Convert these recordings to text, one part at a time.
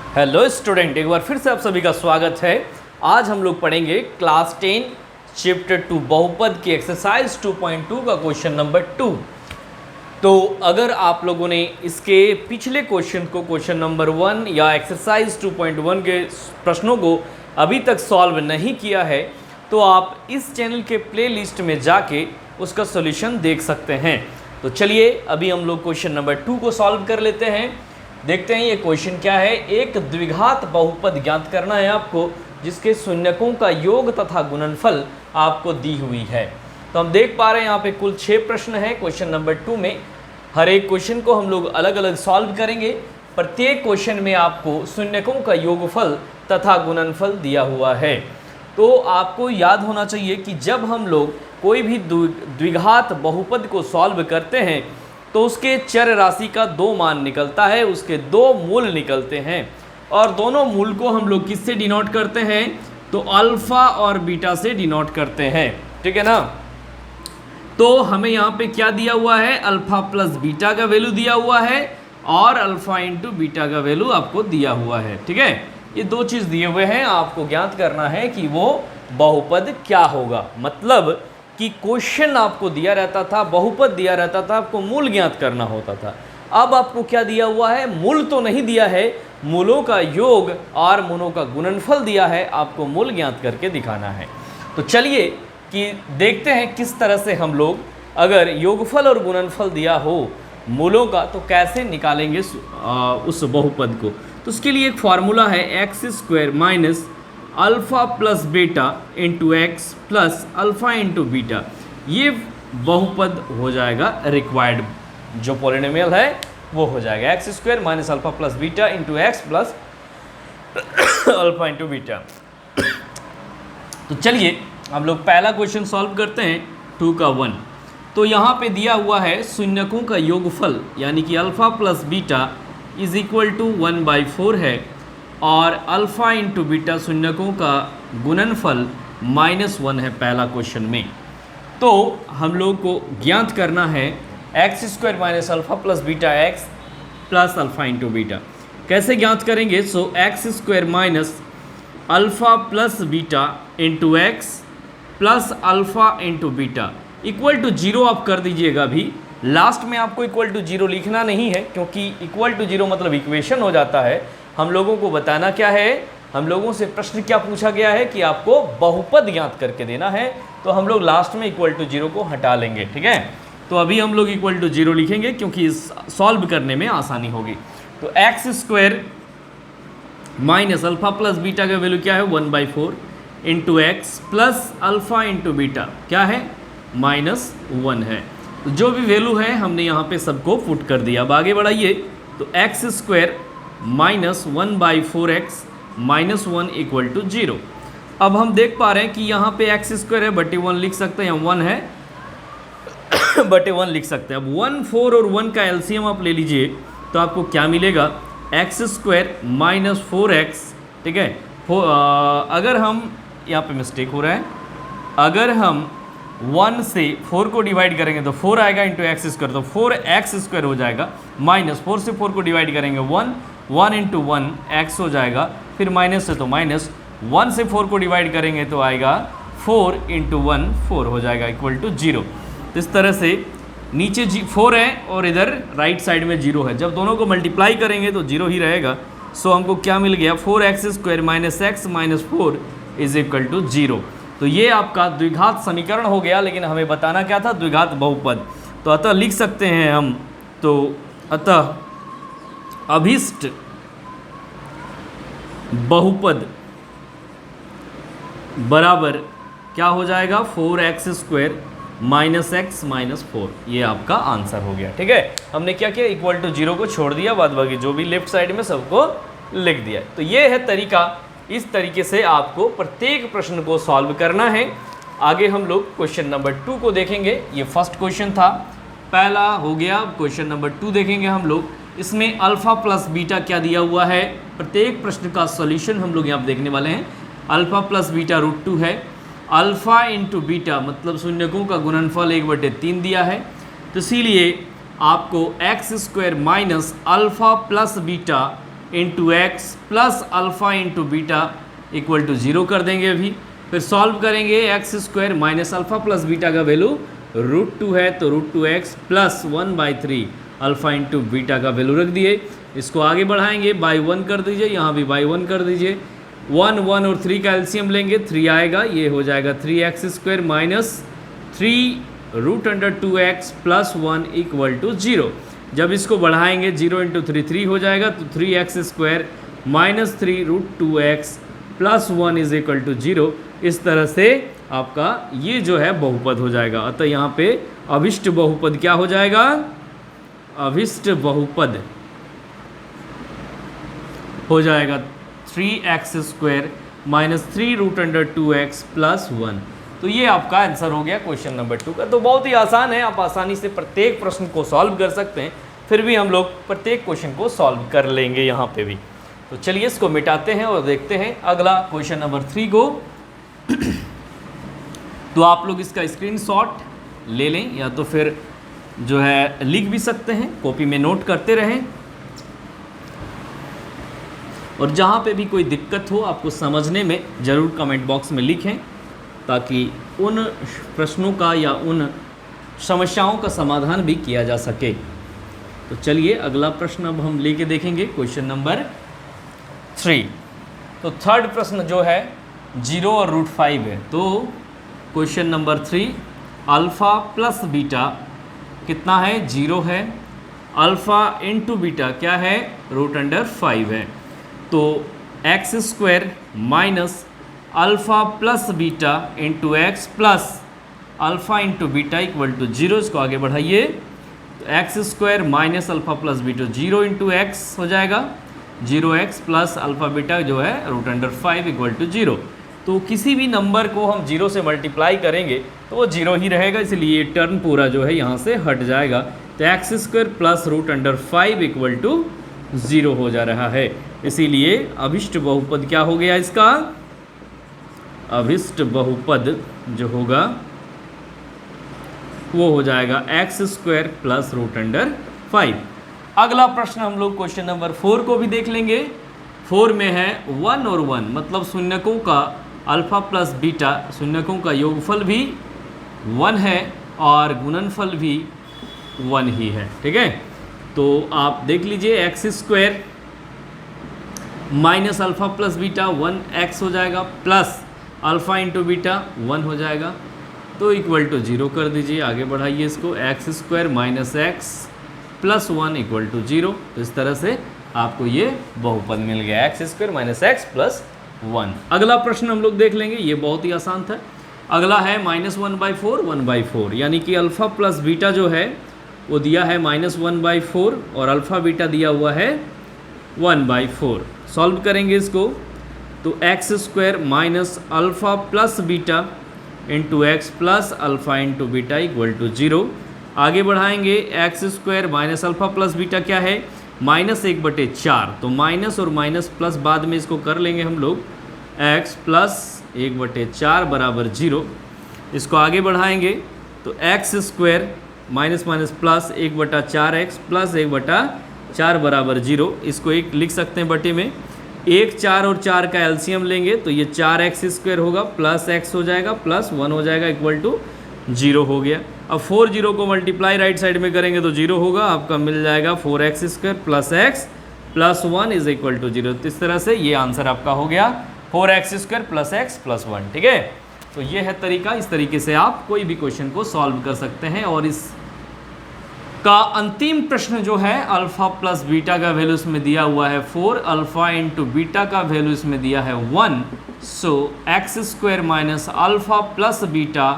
Hello student, एक बार फिर से आप सभी का स्वागत है। आज हम लोग पढ़ेंगे क्लास 10 चैप्टर 2 बहुपद की एक्सरसाइज 2.2 का क्वेश्चन नंबर 2। तो अगर आप लोगों ने इसके पिछले क्वेश्चन को, क्वेश्चन नंबर 1 या एक्सरसाइज 2.1 के प्रश्नों को अभी तक सॉल्व नहीं किया है तो आप इस चैनल के प्लेलिस्ट में जाके उसका सॉल्यूशन देख सकते हैं। तो चलिए अभी हम लोग क्वेश्चन नंबर 2 को सॉल्व कर लेते हैं। देखते हैं ये क्वेश्चन क्या है। एक द्विघात बहुपद ज्ञात करना है आपको जिसके शून्यकों का योग तथा गुणनफल आपको दी हुई है। तो हम देख पा रहे हैं यहाँ पे कुल 6 प्रश्न है क्वेश्चन नंबर 2 में। हर एक क्वेश्चन को हम लोग अलग अलग सॉल्व करेंगे। प्रत्येक क्वेश्चन में आपको शून्यकों का योगफल तथा गुणनफल दिया हुआ है। तो आपको याद होना चाहिए कि जब हम लोग कोई भी द्विघात बहुपद को सॉल्व करते हैं तो उसके चर राशि का 2 मान निकलता है, उसके 2 मूल निकलते हैं और दोनों मूल को हम लोग किससे डिनोट करते हैं तो अल्फा और बीटा से डिनोट करते हैं। ठीक है ना। तो हमें यहाँ पे क्या दिया हुआ है, अल्फा प्लस बीटा का वैल्यू दिया हुआ है और अल्फा इंटू बीटा का वैल्यू आपको दिया हुआ है। ठीक है, ये 2 चीज़ दिए हुए हैं। आपको ज्ञात करना है कि वो बहुपद क्या होगा। मतलब कि क्वेश्चन आपको दिया रहता था, बहुपद दिया रहता था, आपको मूल ज्ञात करना होता था। अब आपको क्या दिया हुआ है, मूल तो नहीं दिया है, मूलों का योग और मूलों का गुणनफल दिया है, आपको मूल ज्ञात करके दिखाना है। तो चलिए कि देखते हैं किस तरह से हम लोग अगर योगफल और गुणनफल दिया हो मूलों का तो कैसे निकालेंगे उस बहुपद को। तो उसके लिए एक फार्मूला है x² minus alpha plus beta into x plus alpha into beta. ये बहुपद हो जाएगा रिक्वायर्ड, जो पॉलिनोमियल है वो हो जाएगा x² minus alpha plus beta into x plus alpha into beta. तो चलिए हम लोग पहला क्वेश्चन सॉल्व करते हैं 2 का 1। तो यहाँ पे दिया हुआ है शून्यकों का योगफल यानी कि alpha plus beta is equal to 1/4 है और अल्फ़ा इंटू बीटा शून्यकों का गुणनफल -1 है पहला क्वेश्चन में। तो हम लोग को ज्ञात करना है x² minus alpha plus beta x plus alpha into beta. कैसे ज्ञात करेंगे, so x² minus alpha plus beta into x plus alpha into beta equal to 0 आप कर दीजिएगा। अभी लास्ट में आपको इक्वल टू 0 लिखना नहीं है क्योंकि इक्वल टू 0 मतलब इक्वेशन हो जाता है। हम लोगों को बताना क्या है, हम लोगों से प्रश्न क्या पूछा गया है कि आपको बहुपद ज्ञात करके देना है। तो हम लोग लास्ट में इक्वल टू 0 को हटा लेंगे। ठीक है, तो अभी हम लोग इक्वल टू 0 लिखेंगे क्योंकि इस सॉल्व करने में आसानी होगी। तो x² minus alpha plus beta का वैल्यू क्या है 1/4 into x plus alpha into beta क्या है -1 है। तो जो भी वैल्यू है हमने यहाँ पे सबको पुट कर दिया। अब आगे बढ़ाइए तो x² minus 1/4x minus 1 equal to 0। अब हम देख पा रहे हैं कि यहाँ पे x² है बटे 1 लिख सकते हैं, 1 है बटे 1 लिख सकते हैं। अब 1, 4 और 1 का एलसीएम आप ले लीजिए तो आपको क्या मिलेगा, x² माइनस 4x। ठीक है, अगर हम यहाँ पे मिस्टेक हो रहा है, अगर हम 1 से 4 को डिवाइड करेंगे तो 4 आएगा इंटू x², तो 4x² हो जाएगा। माइनस 4 से 4 को डिवाइड करेंगे 1 इंटू 1 x हो जाएगा, फिर माइनस से तो माइनस 1 से 4 को डिवाइड करेंगे तो आएगा 4 इंटू 1 4 हो जाएगा इक्वल टू 0। तो इस तरह से नीचे 4 है और इधर राइट साइड में 0 है। जब दोनों को मल्टीप्लाई करेंगे तो 0 ही रहेगा। सो हमको क्या मिल गया, 4x² minus x minus 4 is equal to 0। तो ये आपका द्विघात समीकरण हो गया, लेकिन हमें बताना क्या था, द्विघात बहुपद। तो अतः लिख सकते हैं हम, तो अतः अभीष्ट बहुपद बराबर क्या हो जाएगा 4x² माइनस x माइनस 4। ये आपका आंसर हो गया। ठीक है, हमने क्या किया, इक्वल टू 0 को छोड़ दिया, बाद बाकी जो भी लेफ्ट साइड में सबको लिख दिया। तो ये है तरीका, इस तरीके से आपको प्रत्येक प्रश्न को सॉल्व करना है। आगे हम लोग क्वेश्चन नंबर 2 को देखेंगे। ये फर्स्ट क्वेश्चन था, पहला हो गया। क्वेश्चन नंबर 2 देखेंगे हम लोग। इसमें अल्फ़ा प्लस बीटा क्या दिया हुआ है, प्रत्येक प्रश्न का सॉल्यूशन हम लोग यहाँ देखने वाले हैं। अल्फ़ा प्लस बीटा √2 है, अल्फ़ा इंटू बीटा मतलब शून्यकों का गुणनफल 1/3 दिया है। तो इसीलिए आपको x² minus alpha plus beta into x plus alpha into beta equal to 0 कर देंगे अभी। फिर सॉल्व करेंगे, x square minus alpha plus beta का वैल्यू √2 है तो √2x plus 1/3 alpha into beta का वैल्यू रख दिए। इसको आगे बढ़ाएंगे, बाई 1 कर दीजिए, यहाँ भी बाई 1 कर दीजिए। 1 1 और 3 का एलसीएम लेंगे, 3 आएगा, ये हो जाएगा 3x² minus 3√2x plus 1 equal to 0। जब इसको बढ़ाएंगे 0 × 3 3 हो जाएगा, तो 3x² minus 3√2x plus 1 is equal to 0। इस तरह से आपका ये जो है बहुपद हो जाएगा। अतः यहाँ पे अभिष्ट बहुपद क्या हो जाएगा? अभिष्ट बहुपद हो जाएगा 3x² माइनस 3√2x प्लस 1। तो ये आपका आंसर हो गया क्वेश्चन नंबर 2 का। तो बहुत ही आसान है, आप आसानी से प्रत्येक प्रश्न को सॉल्व कर सकते हैं। फिर भी हम लोग प्रत्येक क्वेश्चन को सॉल्व कर लेंगे यहाँ पे भी। तो चलिए इसको मिटाते हैं और देखते हैं अगला क्वेश्चन नंबर 3 को। तो आप लोग इसका स्क्रीनशॉट ले लें या तो फिर जो है लिख भी सकते हैं, कॉपी में नोट करते रहें। और जहाँ पे भी कोई दिक्कत हो आपको समझने में, ज़रूर कमेंट बॉक्स में लिखें, ताकि उन प्रश्नों का या उन समस्याओं का समाधान भी किया जा सके। तो चलिए अगला प्रश्न अब हम लेके देखेंगे, क्वेश्चन नंबर 3। तो थर्ड प्रश्न जो है 0 और √5 है। तो question number 3, alpha plus beta कितना है? 0 है। अल्फ़ा इंटू बीटा क्या है? √5 है। तो x² minus alpha plus beta into x plus alpha into beta equal to 0। इसको आगे बढ़ाइए, तो x² minus alpha plus beta 0 into x हो जाएगा, 0x प्लस अल्फ़ा बीटा जो है √5 इक्वल टू 0। तो किसी भी नंबर को हम 0 से मल्टीप्लाई करेंगे तो वो 0 ही रहेगा, इसलिए टर्म पूरा जो है यहाँ से हट जाएगा। तो x² प्लस √5 इक्वल टू 0 हो जा रहा है। इसीलिए अभिष्ट बहुपद क्या हो गया इसका? अभिष्ट बहुपद जो होगा वो हो जाएगा x² प्लस √5। अगला प्रश्न हम लोग क्वेश्चन नंबर 4 को भी देख लेंगे। 4 में है 1 और 1, मतलब शून्यकों का अल्फ़ा प्लस बीटा, शून्यकों का योगफल भी 1 है और गुणनफल भी 1 ही है। ठीक है, तो आप देख लीजिए, x² minus alpha plus beta 1x हो जाएगा, प्लस अल्फ़ा इंटू बीटा 1 हो जाएगा, तो इक्वल टू 0 कर दीजिए। आगे बढ़ाइए इसको, x² minus x plus 1 equal to 0। तो इस तरह से आपको ये बहुपद मिल गया, x² माइनस x प्लस 1। अगला प्रश्न हम लोग देख लेंगे, ये बहुत ही आसान था। अगला है -1/4 1/4, यानी कि अल्फ़ा प्लस बीटा जो है वो दिया है -1/4 और अल्फ़ा बीटा दिया हुआ है 1/4। सॉल्व करेंगे इसको, तो x² minus alpha plus beta into x plus alpha into beta equal to 0। आगे बढ़ाएंगे, x² minus alpha plus beta क्या है? -1/4। तो माइनस और माइनस प्लस बाद में इसको कर लेंगे हम लोग, x प्लस 1/4 बराबर 0। इसको आगे बढ़ाएंगे तो x² minus minus plus 1/4x plus 1/4 बराबर 0। इसको एक लिख सकते हैं बटे में, 1 4 और 4 का एलसीएम लेंगे तो ये 4x² होगा, प्लस x हो जाएगा, प्लस 1 हो जाएगा, इक्वल टू 0 हो गया। अब 4 0 को मल्टीप्लाई राइट साइड में करेंगे तो 0 होगा, आपका मिल जाएगा 4x² plus x plus 1 is equal to 0। तो इस तरह से ये आंसर आपका हो गया 4x² प्लस x प्लस 1। ठीक है, तो ये है तरीका। इस तरीके से आप कोई भी क्वेश्चन को सॉल्व कर सकते हैं। और इस का अंतिम प्रश्न जो है, अल्फ़ा प्लस बीटा का वैल्यू इसमें दिया हुआ है 4, अल्फ़ा इंटू बीटा का वैल्यू इसमें दिया है 1। So x² minus alpha plus beta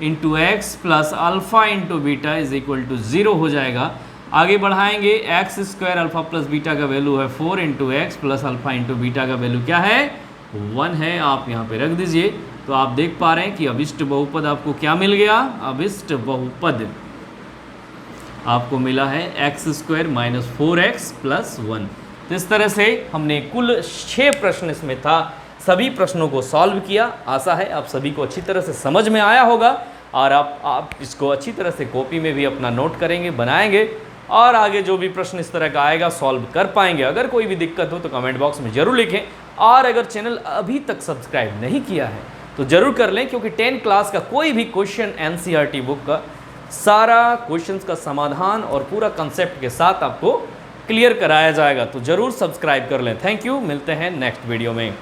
into x plus alpha into beta is equal to 0 हो जाएगा। आगे बढ़ाएंगे, x² अल्फ़ा प्लस बीटा का वैल्यू है 4 into x plus alpha into beta का वैल्यू क्या है? 1 है। आप यहाँ पे रख दीजिए। तो आप देख पा रहे हैं कि अभिष्ट बहुपद आपको क्या मिल गया? अभिष्ट बहुपद आपको मिला है x² माइनस 4x प्लस 1। तो इस तरह से हमने कुल 6 प्रश्न इसमें था, सभी प्रश्नों को सॉल्व किया। आशा है आप सभी को अच्छी तरह से समझ में आया होगा और आप इसको अच्छी तरह से कॉपी में भी अपना नोट करेंगे, बनाएंगे और आगे जो भी प्रश्न इस तरह का आएगा सॉल्व कर पाएंगे। अगर कोई भी दिक्कत हो तो कमेंट बॉक्स में जरूर लिखें, और अगर चैनल अभी तक सब्सक्राइब नहीं किया है तो जरूर कर लें, क्योंकि 10 क्लास का कोई भी क्वेश्चन एनसीईआरटी बुक का सारा क्वेश्चंस का समाधान और पूरा कंसेप्ट के साथ आपको क्लियर कराया जाएगा। तो जरूर सब्सक्राइब कर लें। थैंक यू, मिलते हैं नेक्स्ट वीडियो में।